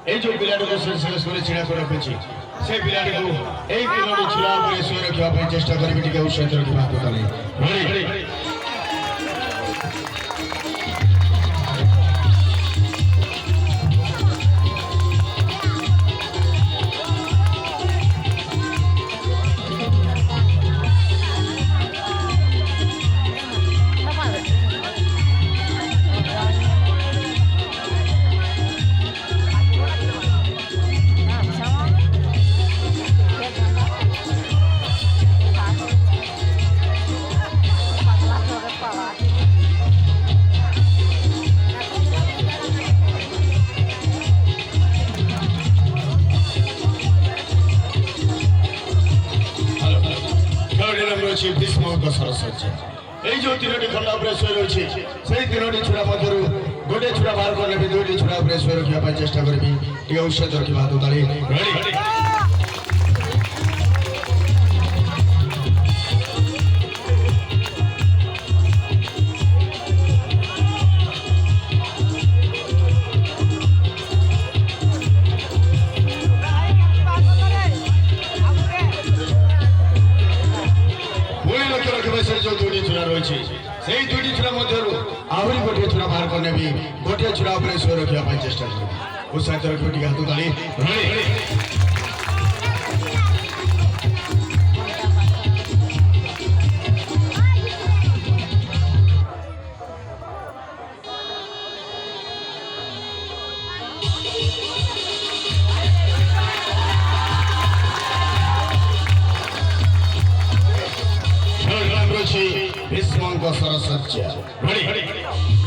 এই যে পিলাটিকে শেষ করে ছিড়া করে রখেছি সেই পিলাটিକୁ এই তিନୋଟି ଛୁରା ଉପରେ ଶୋଇ ରଖିବା ପାଇଁ ଚେଷ୍ଟା କରିବି ଟିକେ ଉତ୍ସାହିତ ରଖିବା ହାତ ତାଳି भीष्मक सरस्वती এই যে তিনটি খন্ড উপরে শোই রয়েছে সেই তিনটি ছুরা মধ্যে গোটে ছুরা বাহার করে নেবি দুইটি ছুরা উপরে শোই রখিবা ପାଇଁ চেষ্টা করবি ଟିକେ উৎসাহিত রখিবা হাত তালি রেডি जो दुईटी छुरा रही से दुईटी छुरा मध्य आहरी गोटे छुरा बाहर कर नेबी गोटे छुरा उपरे शोई रखा चेष्टा करी उत्साहित रखिए हाथ ताली भीष्मक सरस्वती